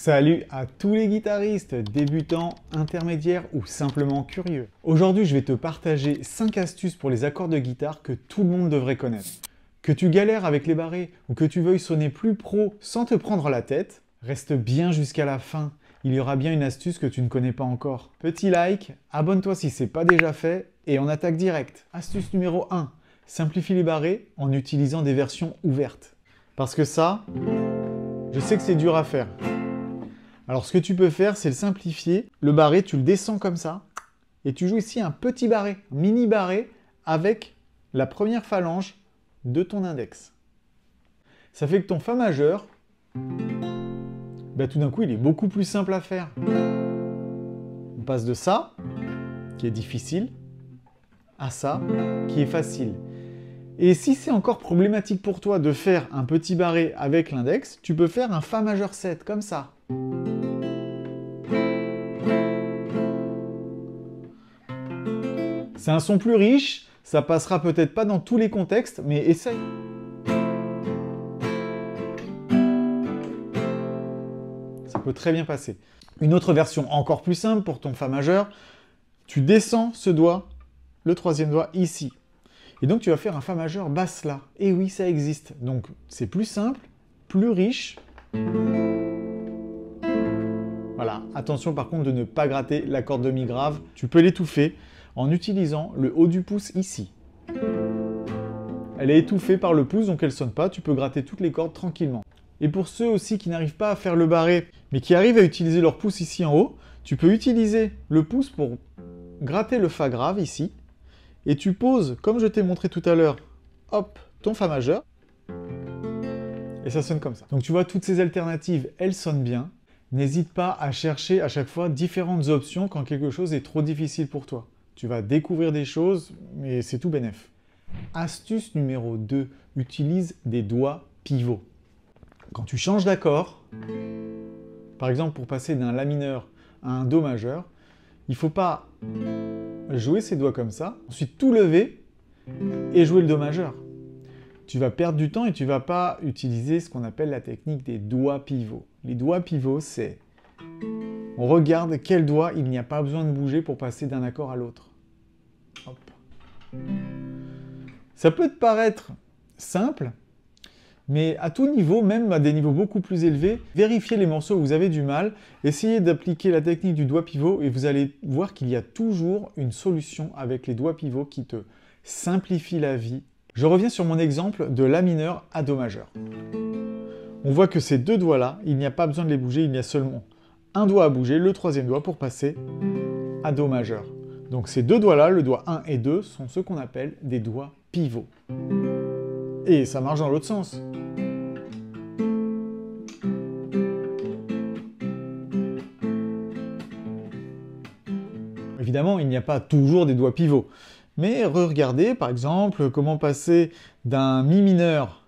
Salut à tous les guitaristes, débutants, intermédiaires ou simplement curieux. Aujourd'hui, je vais te partager 5 astuces pour les accords de guitare que tout le monde devrait connaître. Que tu galères avec les barrés ou que tu veuilles sonner plus pro sans te prendre la tête, reste bien jusqu'à la fin. Il y aura bien une astuce que tu ne connais pas encore. Petit like, abonne-toi si ce n'est pas déjà fait et on attaque direct. Astuce numéro 1, simplifie les barrés en utilisant des versions ouvertes. Parce que ça, je sais que c'est dur à faire. Alors ce que tu peux faire, c'est le simplifier. Le barré, tu le descends comme ça. Et tu joues ici un petit barré, un mini barré, avec la première phalange de ton index. Ça fait que ton Fa majeur, tout d'un coup, il est beaucoup plus simple à faire. On passe de ça, qui est difficile, à ça, qui est facile. Et si c'est encore problématique pour toi de faire un petit barré avec l'index, tu peux faire un Fa majeur 7, comme ça. C'est un son plus riche, ça passera peut-être pas dans tous les contextes, mais essaye. Ça peut très bien passer. Une autre version encore plus simple pour ton Fa majeur, tu descends ce doigt, le troisième doigt ici. Et donc tu vas faire un Fa majeur basse là. Et oui, ça existe. Donc c'est plus simple, plus riche. Voilà, attention par contre de ne pas gratter la corde de mi grave. Tu peux l'étouffer en utilisant le haut du pouce ici. Elle est étouffée par le pouce, donc elle ne sonne pas. Tu peux gratter toutes les cordes tranquillement. Et pour ceux aussi qui n'arrivent pas à faire le barré, mais qui arrivent à utiliser leur pouce ici en haut, tu peux utiliser le pouce pour gratter le Fa grave ici. Et tu poses, comme je t'ai montré tout à l'heure, hop, ton Fa majeur. Et ça sonne comme ça. Donc tu vois, toutes ces alternatives, elles sonnent bien. N'hésite pas à chercher à chaque fois différentes options quand quelque chose est trop difficile pour toi. Tu vas découvrir des choses, mais c'est tout bénef. Astuce numéro 2, utilise des doigts pivots. Quand tu changes d'accord, par exemple pour passer d'un La mineur à un Do majeur, il ne faut pas jouer ces doigts comme ça, ensuite tout lever et jouer le Do majeur. Tu vas perdre du temps et tu ne vas pas utiliser ce qu'on appelle la technique des doigts pivots. Les doigts pivots, c'est... On regarde quel doigt il n'y a pas besoin de bouger pour passer d'un accord à l'autre. Hop. Ça peut te paraître simple, mais à tout niveau, même à des niveaux beaucoup plus élevés, vérifiez les morceaux où vous avez du mal, essayez d'appliquer la technique du doigt pivot et vous allez voir qu'il y a toujours une solution avec les doigts pivots qui te simplifient la vie. Je reviens sur mon exemple de La mineur à Do majeur. On voit que ces deux doigts-là, il n'y a pas besoin de les bouger, il y a seulement un doigt à bouger, le troisième doigt pour passer à Do majeur. Donc ces deux doigts-là, le doigt 1 et 2, sont ce qu'on appelle des doigts pivots. Et ça marche dans l'autre sens. Évidemment, il n'y a pas toujours des doigts pivots. Mais regardez, par exemple, comment passer d'un Mi mineur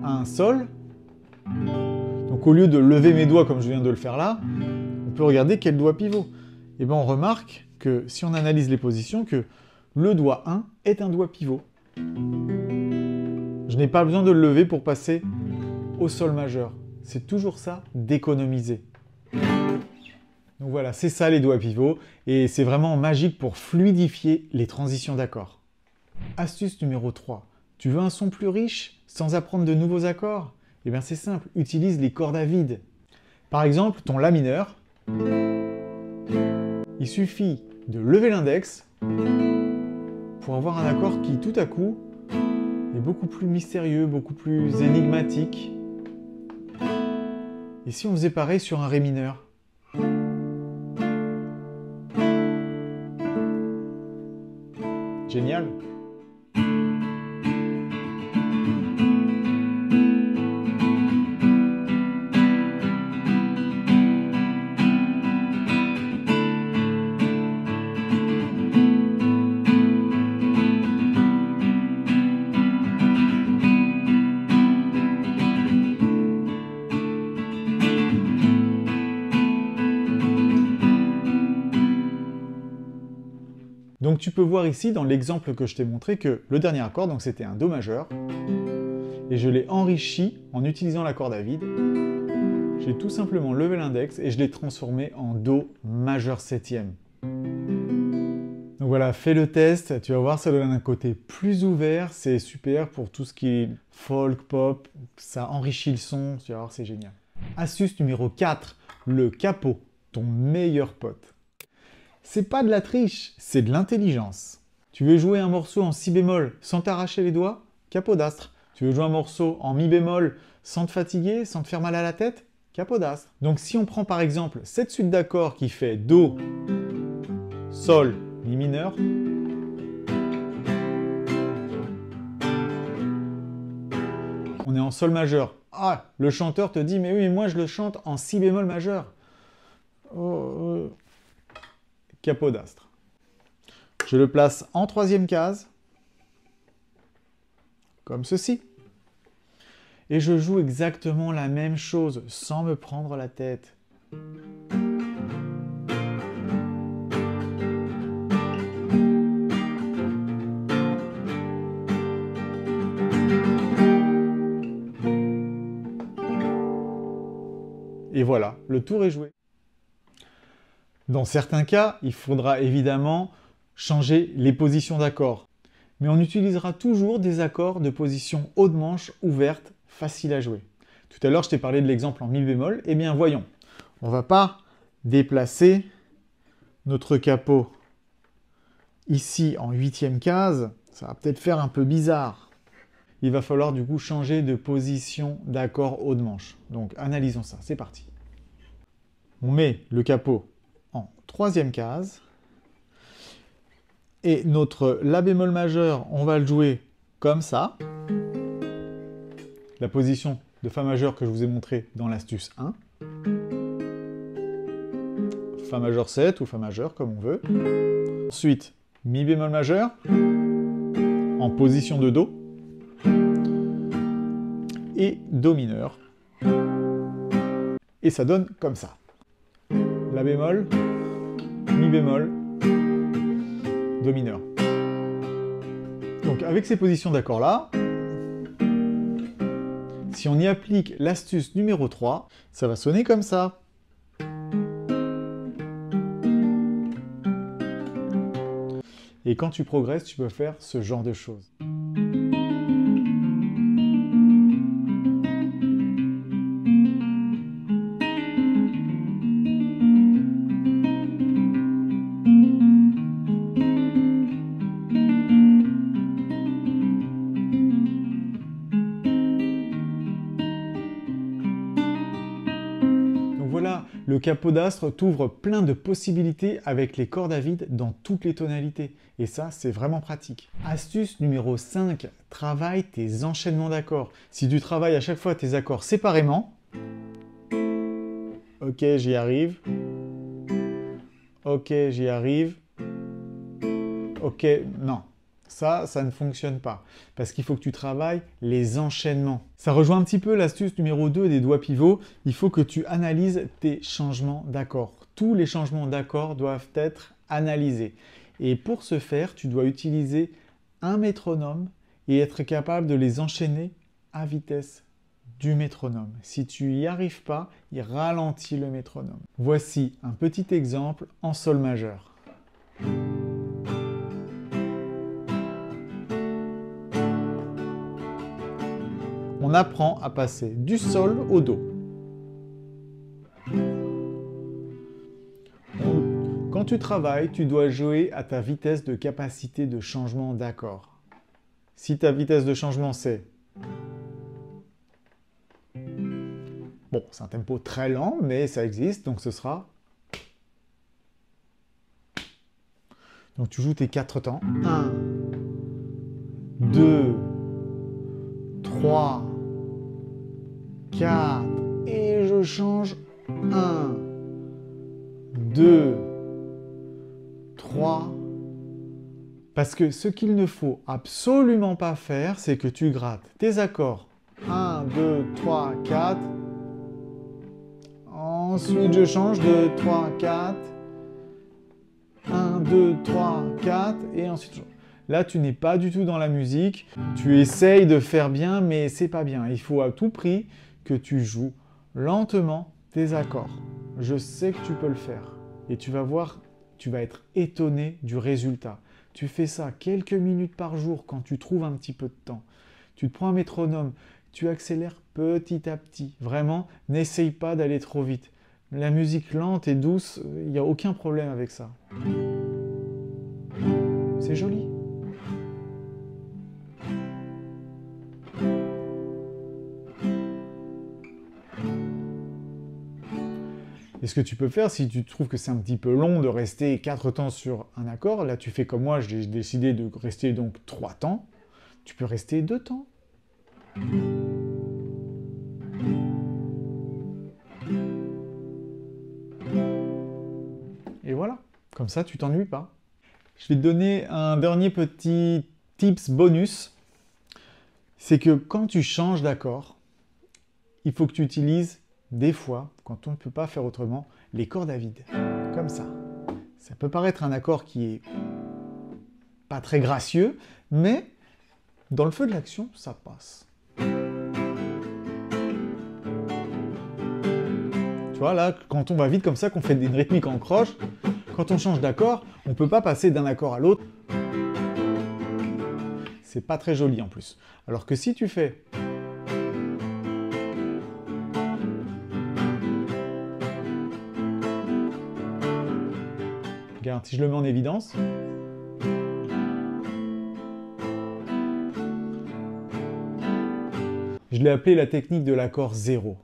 à un Sol. Donc au lieu de lever mes doigts comme je viens de le faire là, on peut regarder quel doigt pivot. Et bien on remarque que si on analyse les positions, que le doigt 1 est un doigt pivot. Je n'ai pas besoin de le lever pour passer au Sol majeur. C'est toujours ça d'économiser. Donc voilà, c'est ça les doigts pivots, et c'est vraiment magique pour fluidifier les transitions d'accords. Astuce numéro 3. Tu veux un son plus riche, sans apprendre de nouveaux accords? Eh bien c'est simple, utilise les cordes à vide. Par exemple, ton La mineur, il suffit de lever l'index pour avoir un accord qui, tout à coup, est beaucoup plus mystérieux, beaucoup plus énigmatique. Et si on faisait pareil sur un Ré mineur? Génial! Donc tu peux voir ici, dans l'exemple que je t'ai montré, que le dernier accord, donc c'était un Do majeur, et je l'ai enrichi en utilisant la corde à vide. J'ai tout simplement levé l'index et je l'ai transformé en Do majeur septième. Donc voilà, fais le test, tu vas voir, ça donne un côté plus ouvert, c'est super pour tout ce qui est folk, pop, ça enrichit le son, tu vas voir, c'est génial. Astuce numéro 4, le capo, ton meilleur pote. C'est pas de la triche, c'est de l'intelligence. Tu veux jouer un morceau en si bémol sans t'arracher les doigts? Capodastre. Tu veux jouer un morceau en mi bémol sans te fatiguer, sans te faire mal à la tête? Capodastre. Donc si on prend par exemple cette suite d'accords qui fait Do, Sol, Mi mineur, on est en Sol majeur. Ah, le chanteur te dit, mais oui, mais moi je le chante en Si bémol majeur. Capodastre. Je le place en troisième case, comme ceci. Et je joue exactement la même chose, sans me prendre la tête. Et voilà, le tour est joué. Dans certains cas, il faudra évidemment changer les positions d'accords. Mais on utilisera toujours des accords de position haut de manche ouverte, facile à jouer. Tout à l'heure, je t'ai parlé de l'exemple en mi bémol. Eh bien, voyons. On ne va pas déplacer notre capot ici en huitième case. Ça va peut-être faire un peu bizarre. Il va falloir du coup changer de position d'accord haut de manche. Donc, analysons ça. C'est parti. On met le capot en troisième case. Et notre La bémol majeur, on va le jouer comme ça. La position de Fa majeur que je vous ai montré dans l'astuce 1. Fa majeur 7 ou Fa majeur, comme on veut. Ensuite, Mi bémol majeur, en position de Do. Et Do mineur. Et ça donne comme ça. La bémol, Mi bémol, Do mineur. Donc avec ces positions d'accords-là, si on y applique l'astuce numéro 3, ça va sonner comme ça. Et quand tu progresses, tu peux faire ce genre de choses. Voilà, le capodastre t'ouvre plein de possibilités avec les cordes à vide dans toutes les tonalités. Et ça, c'est vraiment pratique. Astuce numéro 5, travaille tes enchaînements d'accords. Si tu travailles à chaque fois tes accords séparément, ok, j'y arrive, ok, j'y arrive, ok, non. Ça ne fonctionne pas, parce qu'il faut que tu travailles les enchaînements. Ça rejoint un petit peu l'astuce numéro 2 des doigts pivots. Il faut que tu analyses tes changements d'accords. Tous les changements d'accords doivent être analysés. Et pour ce faire, tu dois utiliser un métronome et être capable de les enchaîner à vitesse du métronome. Si tu n'y arrives pas, il ralentit le métronome. Voici un petit exemple en Sol majeur. On apprend à passer du Sol au Do. Quand tu travailles, tu dois jouer à ta vitesse de capacité de changement d'accord. Si ta vitesse de changement c'est... Bon, c'est un tempo très lent, mais ça existe, donc ce sera... Donc tu joues tes 4 temps. 1, 2, 3, 4, et je change 1, 2, 3. Parce que ce qu'il ne faut absolument pas faire, c'est que tu grattes tes accords 1, 2, 3, 4. Ensuite, je change de 3, 4. 1, 2, 3, 4. Et ensuite, je... Là, tu n'es pas du tout dans la musique. Tu essayes de faire bien, mais c'est pas bien. Il faut à tout prix que tu joues lentement tes accords. Je sais que tu peux le faire. Et tu vas voir, tu vas être étonné du résultat. Tu fais ça quelques minutes par jour quand tu trouves un petit peu de temps. Tu te prends un métronome, tu accélères petit à petit. Vraiment, n'essaye pas d'aller trop vite. La musique lente et douce, il n'y a aucun problème avec ça. C'est joli. Et ce que tu peux faire, si tu trouves que c'est un petit peu long de rester 4 temps sur un accord, là tu fais comme moi, j'ai décidé de rester donc 3 temps, tu peux rester 2 temps. Et voilà, comme ça tu t'ennuies pas. Je vais te donner un dernier petit tips bonus, c'est que quand tu changes d'accord, il faut que tu utilises des fois, quand on ne peut pas faire autrement, les cordes à vide, comme ça. Ça peut paraître un accord qui est pas très gracieux, mais dans le feu de l'action, ça passe. Tu vois, là, quand on va vite comme ça, qu'on fait une rythmique en croche, quand on change d'accord, on ne peut pas passer d'un accord à l'autre. C'est pas très joli en plus. Alors que si tu fais... Regarde, si je le mets en évidence. Je l'ai appelé la technique de l'accord zéro.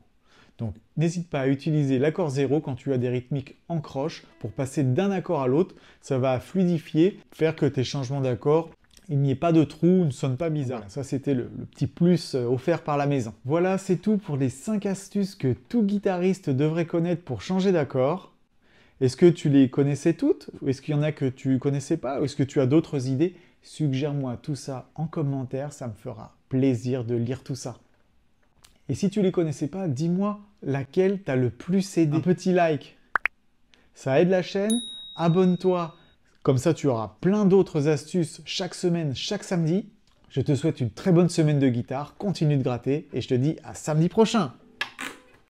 Donc, n'hésite pas à utiliser l'accord zéro quand tu as des rythmiques en croche pour passer d'un accord à l'autre. Ça va fluidifier, faire que tes changements d'accord, il n'y ait pas de trou, ne sonnent pas bizarre. Voilà, ça, c'était le petit plus offert par la maison. Voilà, c'est tout pour les 5 astuces que tout guitariste devrait connaître pour changer d'accord. Est-ce que tu les connaissais toutes? Ou est-ce qu'il y en a que tu ne connaissais pas? Ou est-ce que tu as d'autres idées? Suggère-moi tout ça en commentaire, ça me fera plaisir de lire tout ça. Et si tu ne les connaissais pas, dis-moi laquelle t'a le plus aidé. Un petit like, ça aide la chaîne. Abonne-toi, comme ça tu auras plein d'autres astuces chaque semaine, chaque samedi. Je te souhaite une très bonne semaine de guitare, continue de gratter et je te dis à samedi prochain.